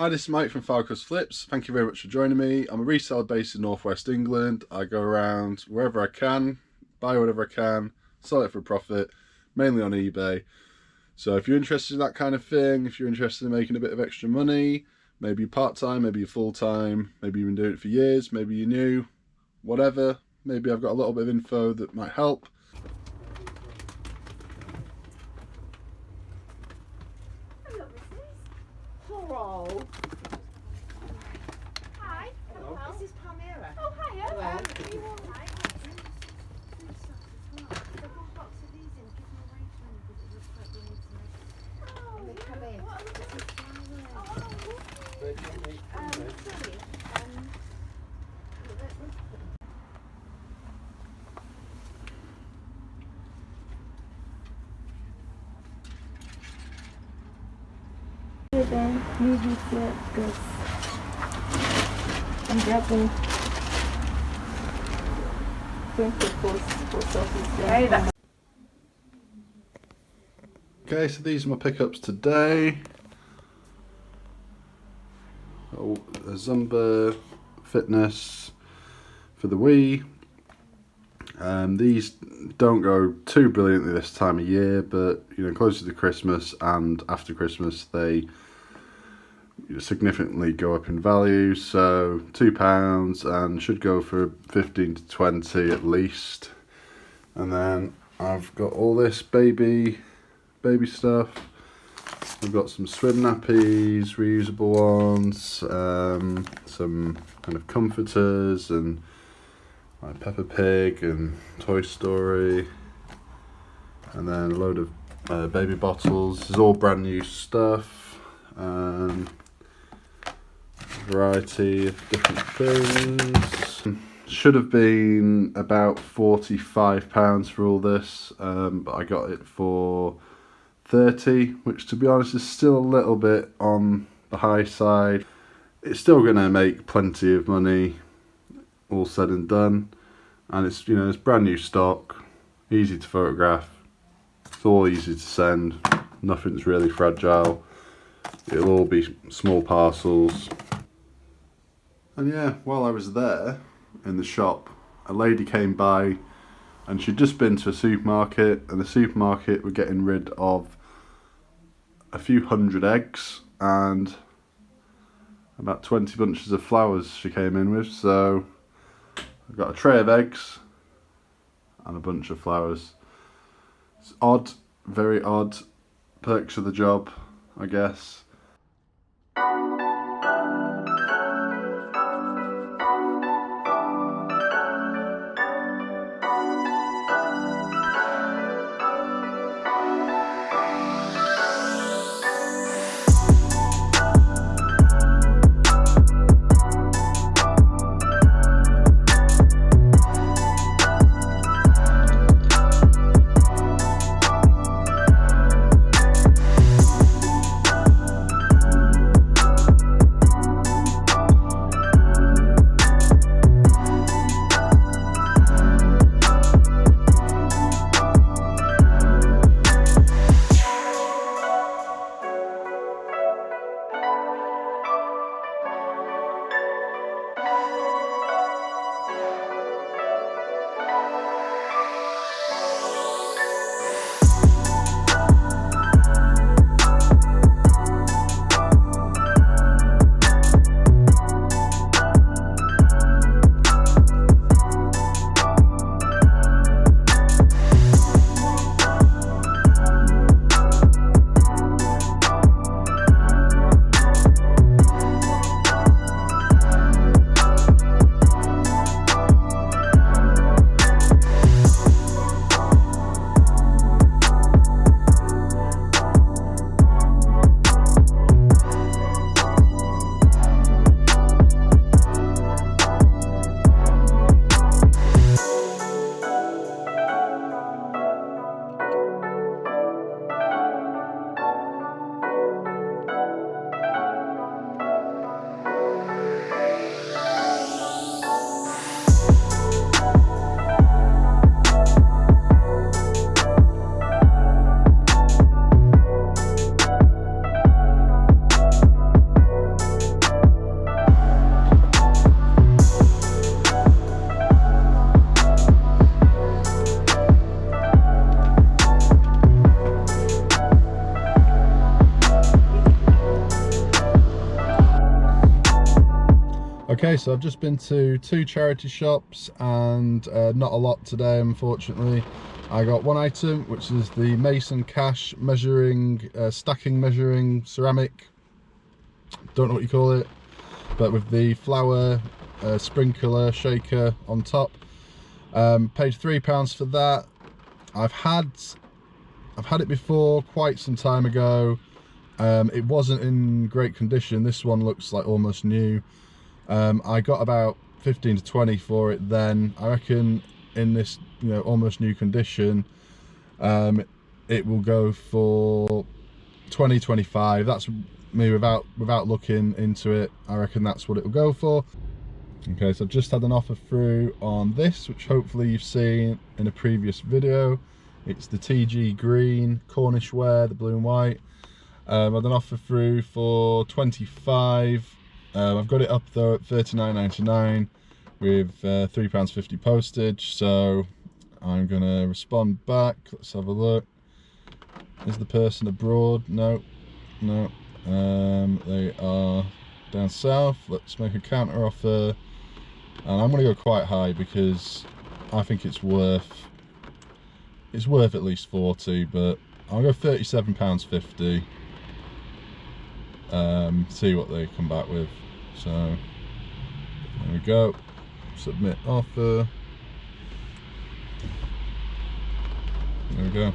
Hi, this is Mike from Fylde Flips. Thank you very much for joining me. I'm a reseller based in Northwest England. I go around wherever I can, buy whatever I can, sell it for a profit, mainly on eBay. So if you're interested in that kind of thing, if you're interested in making a bit of extra money, maybe part-time, maybe full-time, maybe you've been doing it for years, maybe you're new, whatever, maybe I've got a little bit of info that might help. Hello, Mrs. Hello. Hi. Hello. This is Palmyra. Oh, hiya. Hello. Are you all right? There's one box of these in. Give them away to me because it looks like we need to make. Oh, yeah. Come in. What are we doing? Sorry. Then leave it here because I'm grabbing going to post office there. Okay, so these are my pickups today. A Zumba Fitness for the Wii. These don't go too brilliantly this time of year, but you know, closer to Christmas and after Christmas they significantly go up in value. So £2 and should go for 15 to 20 at least. And then I've got all this baby stuff. I've got some swim nappies, reusable ones, some kind of comforters, and like Peppa Pig and Toy Story, and then a load of baby bottles. This is all brand new stuff, a variety of different things. Should have been about £45 for all this, but I got it for 30, which to be honest is still a little bit on the high side. It's still going to make plenty of money all said and done, and it's, you know, it's brand new stock, easy to photograph, it's all easy to send, nothing's really fragile, it'll all be small parcels. And yeah, while I was there in the shop, a lady came by and she'd just been to a supermarket, and the supermarket were getting rid of a few hundred eggs and about 20 bunches of flowers she came in with. So I've got a tray of eggs and a bunch of flowers. It's odd, very odd, perks of the job, I guess. Okay, so I've just been to 2 charity shops and not a lot today, unfortunately. I got one item, which is the Mason Cash measuring, stacking measuring ceramic, don't know what you call it, but with the flower sprinkler shaker on top. Paid £3 for that. I've had it before quite some time ago. It wasn't in great condition. This one looks like almost new. I got about 15 to 20 for it then. I reckon in this, you know, almost new condition, it will go for 20, 25. That's me without looking into it. I reckon that's what it will go for. Okay, so I've just had an offer through on this, which hopefully you've seen in a previous video. It's the TG Green Cornish ware, the blue and white. I've had an offer through for 25. I've got it up though at $39.99 with £3.50 postage, so I'm gonna respond back. Let's have a look. Is the person abroad? No. They are down south. Let's make a counter offer, and I'm gonna go quite high because I think it's worth at least 40, but I'll go £37.50. See what they come back with. So there we go, submit offer. There we go.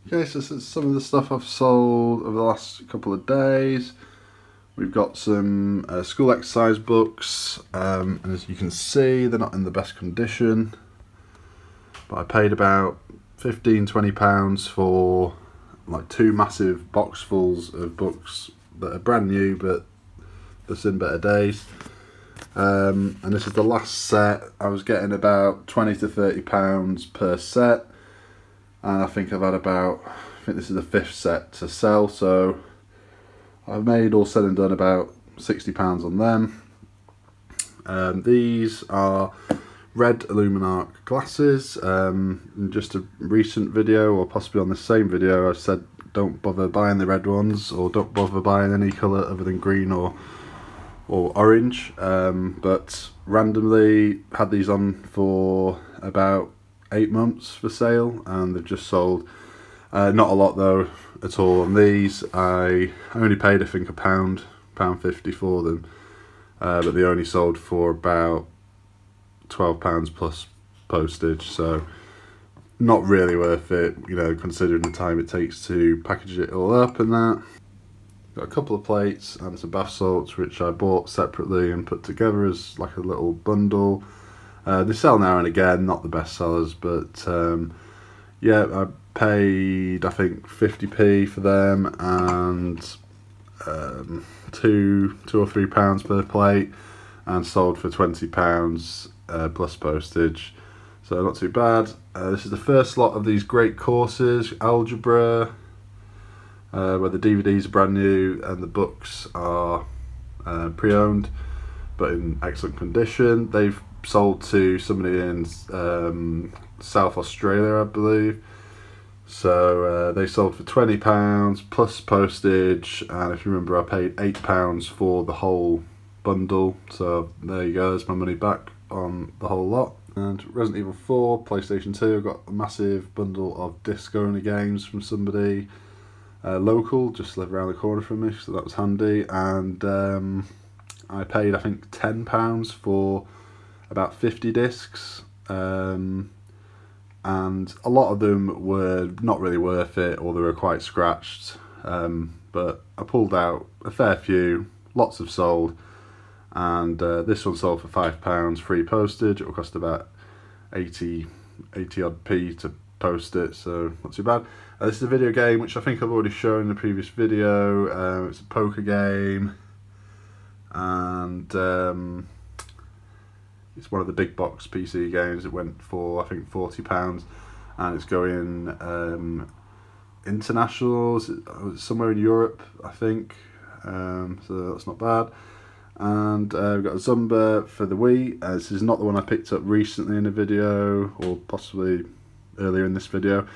Okay, so this is some of the stuff I've sold over the last couple of days. We've got some school exercise books, and as you can see, they're not in the best condition, but I paid about £15–20 for like 2 massive boxfuls of books that are brand new, but they've seen better days. And this is the last set. I was getting about £20 to £30 per set, and I think I've had about, I think this is the 5th set to sell, so I've made, all said and done, about £60 on them. These are red Illuminarc glasses. In just a recent video, or possibly on the same video, I said don't bother buying the red ones, or don't bother buying any colour other than green or orange. But randomly had these on for about 8 months for sale, and they've just sold. Not a lot though at all on these. I only paid, I think, £1.50 for them, but they only sold for about £12 plus postage, so not really worth it, you know, considering the time it takes to package it all up and that. Got a couple of plates and some bath salts, which I bought separately and put together as like a little bundle. They sell now and again, not the best sellers, but yeah, I paid, I think, 50p for them, and £2 or £3 per plate, and sold for £20 plus postage, so not too bad. This is the first lot of these great courses, algebra, where the DVDs are brand new and the books are pre-owned but in excellent condition. They've sold to somebody in South Australia, I believe. So they sold for £20 plus postage, and if you remember, I paid £8 for the whole bundle. So there you go, there's my money back on the whole lot. And Resident Evil 4, PlayStation 2, I got a massive bundle of disc-only games from somebody local, just lived around the corner from me, so that was handy. And I paid, I think, £10 for about 50 discs. And a lot of them were not really worth it, or they were quite scratched, but I pulled out a fair few, lots have sold, and this one sold for £5 free postage. It will cost about 80 odd p to post it, so not too bad. This is a video game which I think I've already shown in the previous video. It's a poker game, and it's one of the big box PC games. It went for, I think, £40, and it's going international, somewhere in Europe, I think, so that's not bad. And we've got a Zumba for the Wii. This is not the one I picked up recently in a video, or possibly earlier in this video.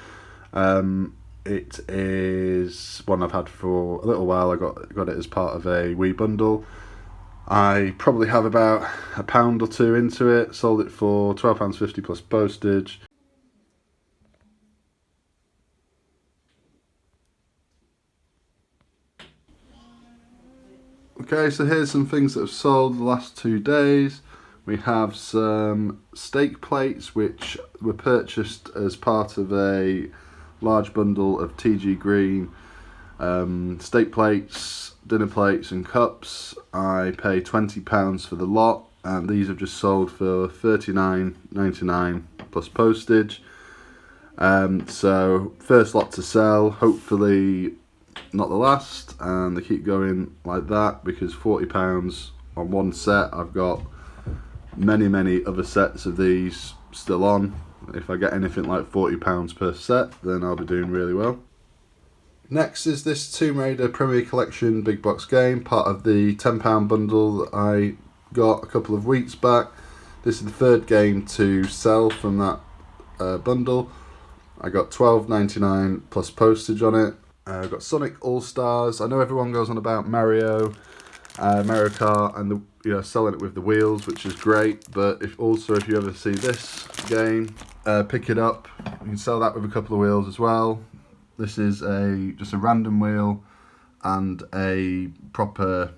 It is one I've had for a little while. I got it as part of a wee bundle. I probably have about £1 or two into it. Sold it for £12.50 plus postage. Okay, so here's some things that have sold the last 2 days. We have some steak plates which were purchased as part of a large bundle of TG Green steak plates, dinner plates and cups. I paid £20 for the lot, and these have just sold for $39.99 plus postage. So first lot to sell, hopefully not the last, and they keep going like that, because £40 on one set. I've got many other sets of these still on. If I get anything like £40 per set, then I'll be doing really well. Next is this Tomb Raider Premier Collection big box game, part of the £10 bundle that I got a couple of weeks back. This is the third game to sell from that bundle. I got $12.99 plus postage on it. I've got Sonic All Stars. I know everyone goes on about Mario Kart and selling it with the wheels, which is great. But if you ever see this game, pick it up. You can sell that with a couple of wheels as well. This is just a random wheel and a proper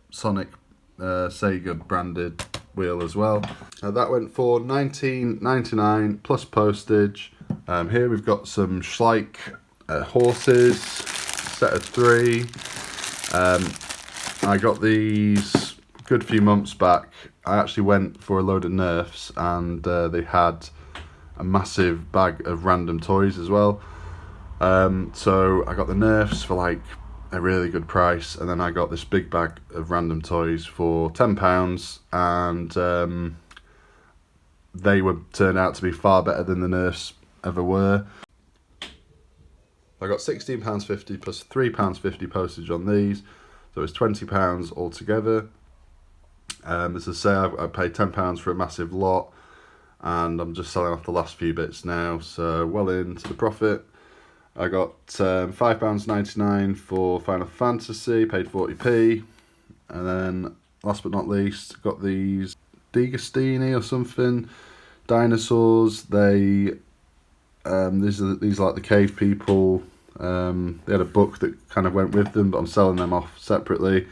Sonic Sega branded wheel as well. That went for $19.99 plus postage. Here we've got some Schleich horses, set of 3. I got these a good few months back. I actually went for a load of Nerfs, and they had a massive bag of random toys as well. So I got the Nerfs for like a really good price, and then I got this big bag of random toys for £10, and they turned out to be far better than the Nerfs ever were. I got £16.50 plus £3.50 postage on these, so it's £20 altogether. As I say, I paid £10 for a massive lot, and I'm just selling off the last few bits now, so well into the profit. I got £5.99 for Final Fantasy, paid 40p, and then last but not least, got these Digastini or something dinosaurs. These are like the cave people. They had a book that kind of went with them, but I'm selling them off separately.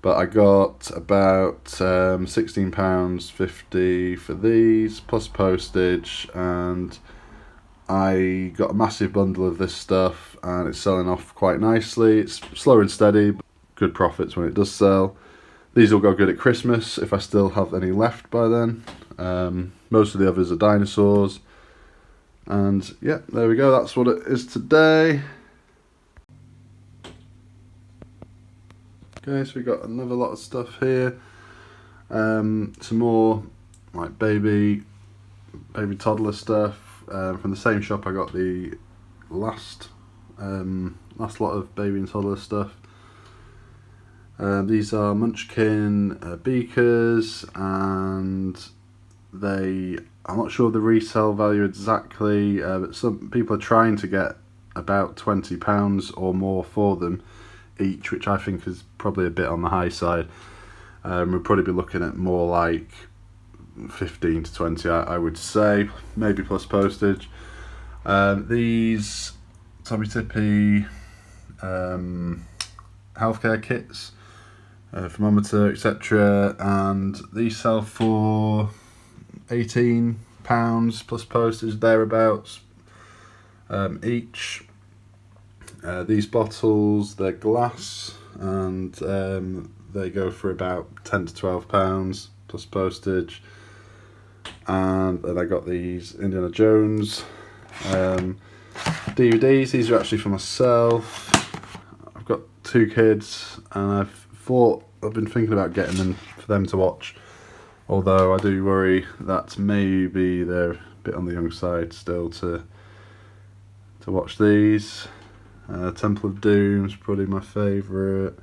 But I got about £16.50 for these plus postage, and I got a massive bundle of this stuff, and it's selling off quite nicely. It's slow and steady, but good profits when it does sell. These will go good at Christmas if I still have any left by then. Most of the others are dinosaurs. And yeah, there we go, that's what it is today. Okay, so we got another lot of stuff here. Some more like baby toddler stuff. From the same shop I got the last lot of baby and toddler stuff. These are Munchkin beakers, and I'm not sure the resale value exactly, but some people are trying to get about £20 or more for them each, which I think is probably a bit on the high side. We'll probably be looking at more like 15 to 20, I would say, maybe plus postage. These Toby Tippy healthcare kits, thermometer, etc., and these sell for £18 plus postage, thereabouts, each. These bottles, they're glass, and they go for about £10 to £12 plus postage. And then I got these Indiana Jones DVDs. These are actually for myself. I've got 2 kids, and I've been thinking about getting them for them to watch, although I do worry that maybe they're a bit on the young side still to watch these. Temple of Doom's probably my favourite,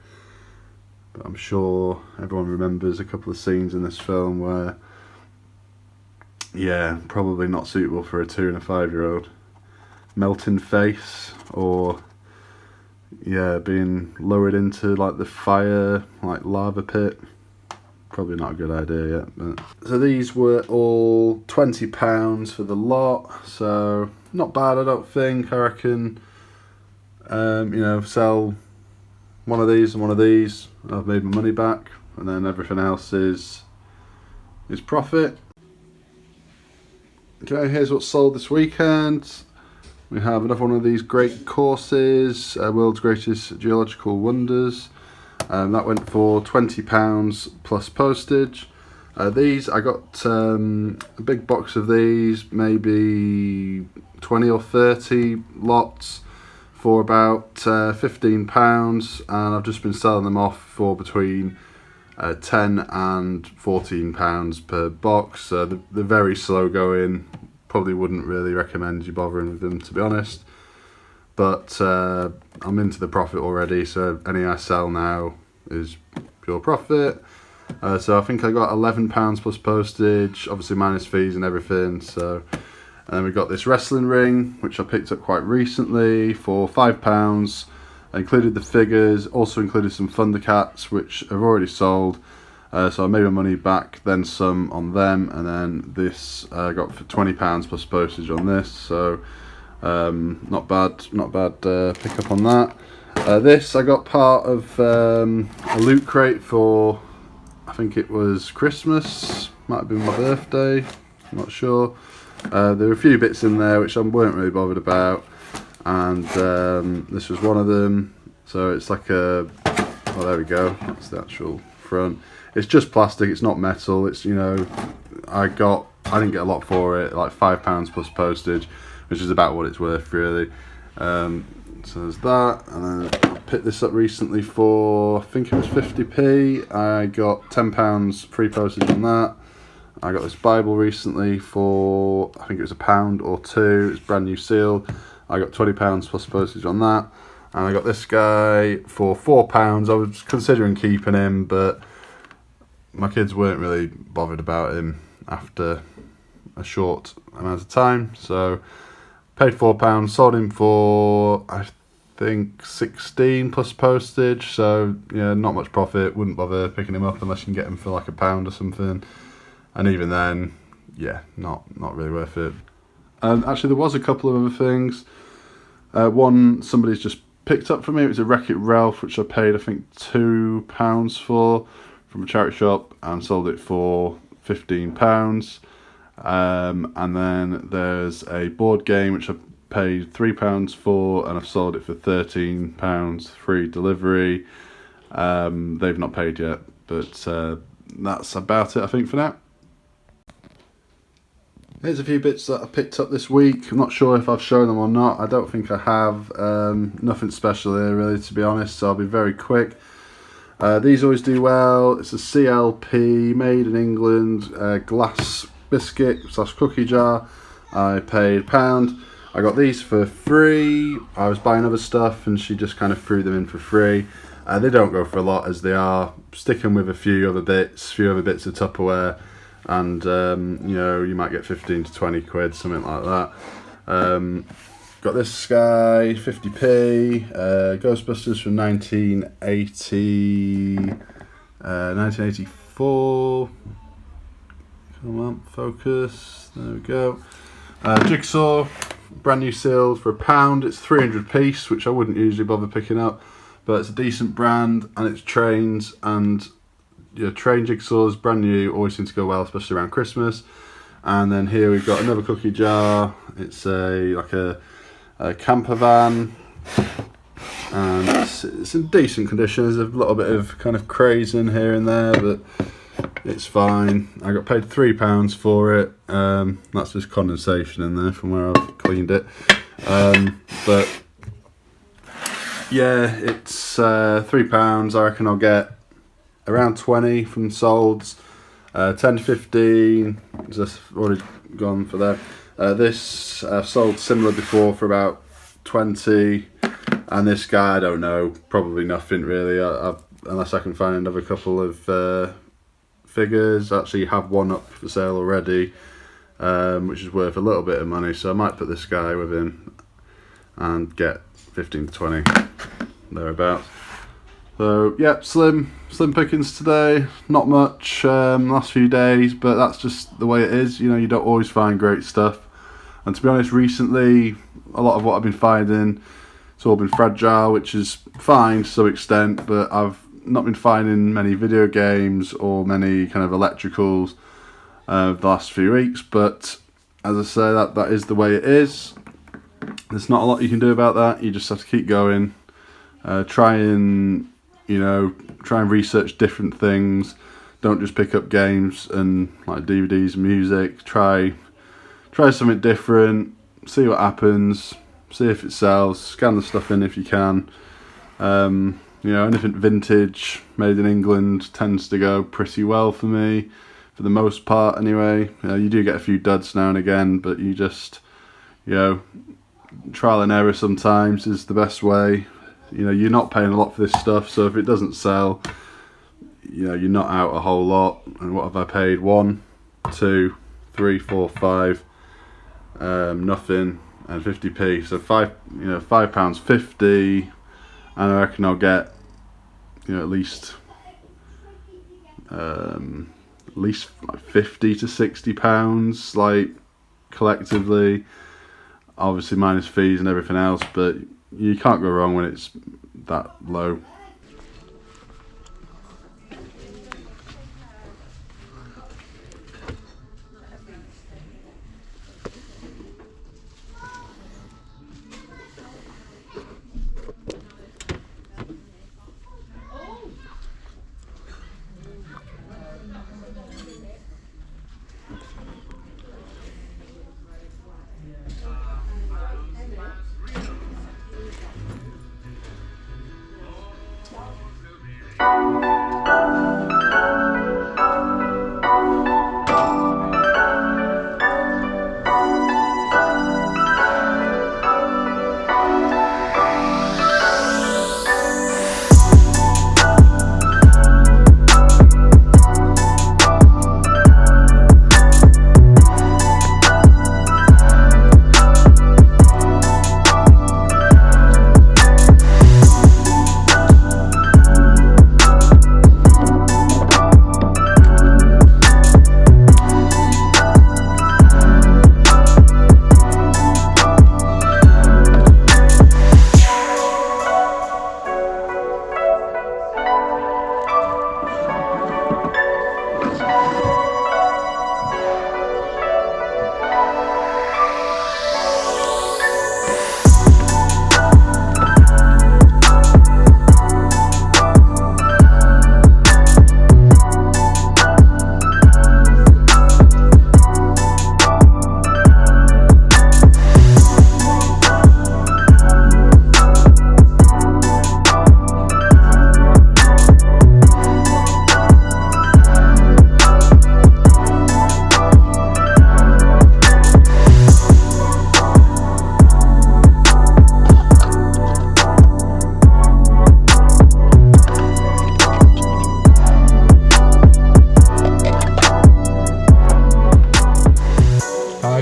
but I'm sure everyone remembers a couple of scenes in this film where, yeah, probably not suitable for a 2 and a 5-year-old. melting face, or being lowered into like the fire, like lava pit. Probably not a good idea yet. But so these were all £20 for the lot, so not bad, I don't think. I reckon sell one of these and one of these, I've made my money back, and then everything else is profit. Okay, here's what's sold this weekend. We have another one of these great courses, World's Greatest Geological Wonders. That went for £20 plus postage. These, I got a big box of these, maybe 20 or 30 lots for about £15, and I've just been selling them off for between £10 and £14 per box. They're very slow going. Probably wouldn't really recommend you bothering with them, to be honest. But I'm into the profit already, so any I sell now is pure profit. So I think I got £11 plus postage, obviously minus fees and everything. So, and then we got this wrestling ring, which I picked up quite recently for £5. I included the figures, also included some Thundercats, which have already sold. So I made my money back, then some on them, and then this I got for £20 plus postage on this. So not bad pick up on that. This I got part of a loot crate for, I think it was Christmas, might have been my birthday, I'm not sure. There were a few bits in there which I weren't really bothered about, and this was one of them. So it's like there we go, that's the actual front. It's just plastic, it's not metal. It's, I didn't get a lot for it, like £5 plus postage, which is about what it's worth really. So there's that, and then I picked this up recently for, I think it was 50p. I got £10 free postage on that. I got this Bible recently for, I think it was £1 or £2. It's brand new seal. I got £20 plus postage on that. And I got this guy for £4. I was considering keeping him, but my kids weren't really bothered about him after a short amount of time. So paid £4, sold him for, I think, 16 plus postage. So yeah, not much profit. Wouldn't bother picking him up unless you can get him for like £1 or something. And even then, yeah, not really worth it. Actually, there was a couple of other things. One somebody's just picked up for me. It was a Wreck-It Ralph, which I paid, I think, £2 for from a charity shop, and sold it for £15. And then there's a board game which I paid £3 for, and I've sold it for £13, free delivery. They've not paid yet, but that's about it, I think, for now. Here's a few bits that I picked up this week. I'm not sure if I've shown them or not. I don't think I have. Nothing special here really, to be honest, so I'll be very quick. These always do well. It's a CLP, made in England, glass biscuit / cookie jar. I paid £1. I got these for free. I was buying other stuff and she just kind of threw them in for free. They don't go for a lot as they are. Sticking with a few other bits of Tupperware, and you might get 15 to 20 quid, something like that. Got this guy, 50p, Ghostbusters from 1984. Come on, focus. There we go. Jigsaw, brand new sealed for £1. It's 300 piece, which I wouldn't usually bother picking up, but it's a decent brand, and it's trains, and train jigsaws, brand new, always seem to go well, especially around Christmas. And then here we've got another cookie jar. It's a camper van, and it's in decent condition. There's a little bit of kind of crazing here and there, but it's fine. I got paid £3 for it. That's just condensation in there from where I've cleaned it. But yeah, it's £3. I reckon I'll get around 20 from solds. 10 to 15, just already gone for that. This I've sold similar before for about 20, and this guy, I don't know, probably nothing really, unless I can find another couple of figures. I actually have one up for sale already, which is worth a little bit of money, so I might put this guy within and get 15 to 20 thereabouts. So yeah, slim pickings today. Not much last few days, but that's just the way it is. You know, you don't always find great stuff. And to be honest, recently a lot of what I've been finding, it's all been fragile, which is fine to some extent, but I've not been finding many video games or many kind of electricals the last few weeks. But as I say, that is the way it is. There's not a lot you can do about that. You just have to keep going. Try and research different things. Don't just pick up games and like DVDs, music. Try something different. See what happens. See if it sells. Scan the stuff in if you can. Anything vintage, made in England tends to go pretty well for me, for the most part anyway. You do get a few duds now and again, but you just, trial and error sometimes is the best way. You're not paying a lot for this stuff, so if it doesn't sell, you're not out a whole lot. And what have I paid? 1, 2, 3, 4, 5, nothing, and 50p. So £5.50, and I reckon I'll get at least like 50 to 60 pounds, like collectively, obviously minus fees and everything else, but you can't go wrong when it's that low.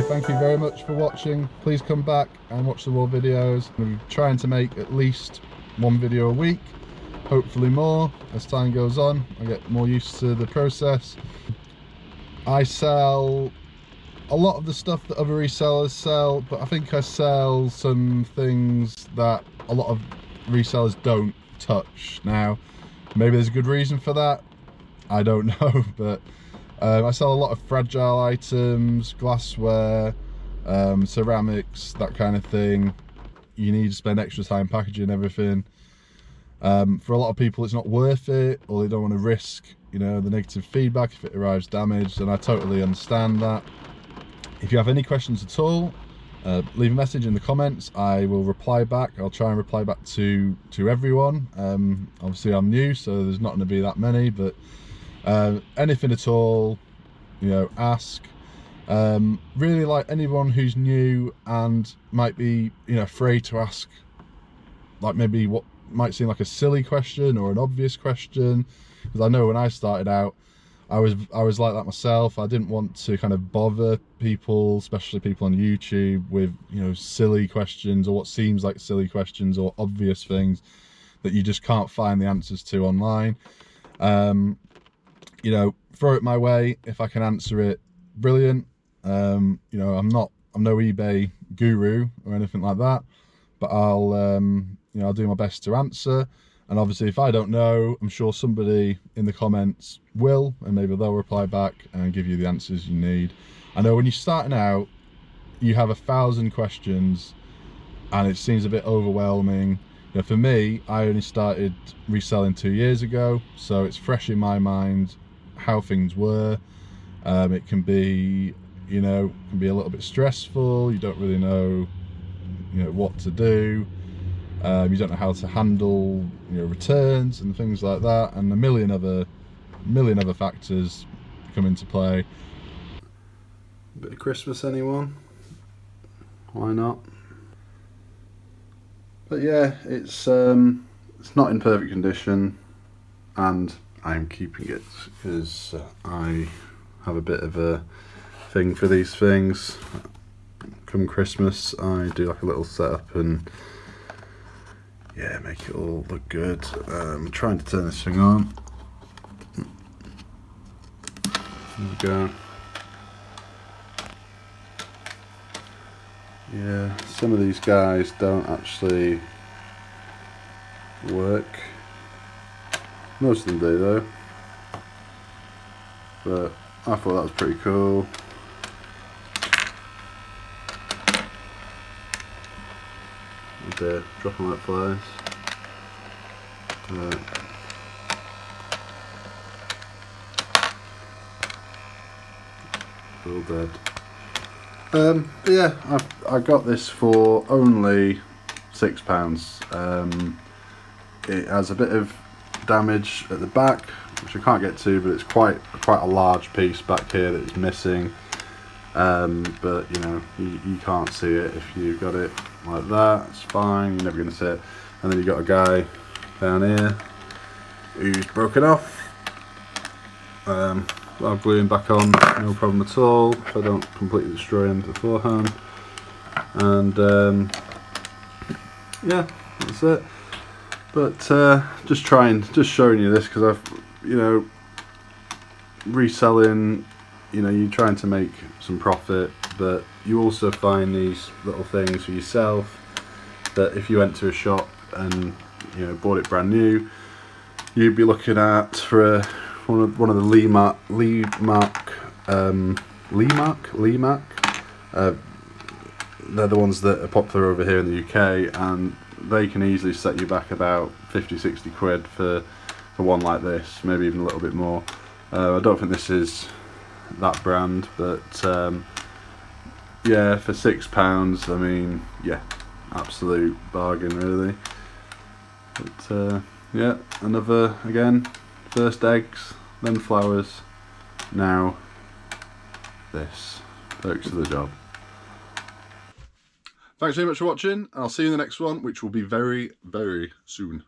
Thank you very much for watching. Please come back and watch some more videos. I'm trying to make at least one video a week, hopefully more as time goes on. I get more used to the process. I sell a lot of the stuff that other resellers sell, but I think I sell some things that a lot of resellers don't touch. Now, maybe there's a good reason for that, I don't know, but I sell a lot of fragile items, glassware, ceramics, that kind of thing. You need to spend extra time packaging everything. For a lot of people it's not worth it, or they don't want to risk, the negative feedback if it arrives damaged, and I totally understand that. If you have any questions at all, leave a message in the comments. I will reply back. I'll try and reply back to everyone. Obviously I'm new, so there's not going to be that many, but anything at all, ask. Really, like, anyone who's new and might be afraid to ask, like, maybe what might seem like a silly question or an obvious question, because I know when I started out I was like that myself. I didn't want to kind of bother people, especially people on YouTube, with, you know, silly questions or what seems like silly questions or obvious things that you just can't find the answers to online. You know, throw it my way. If I can answer it, brilliant. You know, I'm no eBay guru or anything like that, but I'll you know, I'll do my best to answer. And obviously, if I don't know, I'm sure somebody in the comments will, and maybe they'll reply back and give you the answers you need. I know when you're starting out, you have 1,000 questions and it seems a bit overwhelming. You know, for me, I only started reselling 2 years ago, so it's fresh in my mind how things were. It can be, you know, can be a little bit stressful. You don't really know, you know, what to do. You don't know how to handle, you know, returns and things like that, and a million other factors come into play. Bit of Christmas, anyone? Why not? But yeah, it's not in perfect condition, and I'm keeping it because I have a bit of a thing for these things. Come Christmas, I do like a little setup and yeah, make it all look good. I'm trying to turn this thing on. There we go. Yeah, some of these guys don't actually work. Most of them do though. But I thought that was pretty cool. They're dropping like flies. All dead. But yeah, I got this for only £6. It has a bit of damage at the back, which I can't get to, but it's quite a large piece back here that is missing. But you know, you can't see it if you've got it like that. It's fine, you're never going to see it. And then you've got a guy down here who's broken off. I'll glue him back on, no problem at all, if I don't completely destroy him beforehand. And yeah, that's it. But just showing you this because I've, you know, reselling, you know, you're trying to make some profit, but you also find these little things for yourself that if you went to a shop and, you know, bought it brand new, you'd be looking at for one of the Lemark. They're the ones that are popular over here in the UK, and they can easily set you back about 50-60 quid for one like this, maybe even a little bit more. I don't think this is that brand, but yeah, for £6, I mean, yeah, absolute bargain really. But yeah, another, again, first eggs, then flowers, now this. Thanks for the job. Thanks very much for watching, and I'll see you in the next one, which will be very, very soon.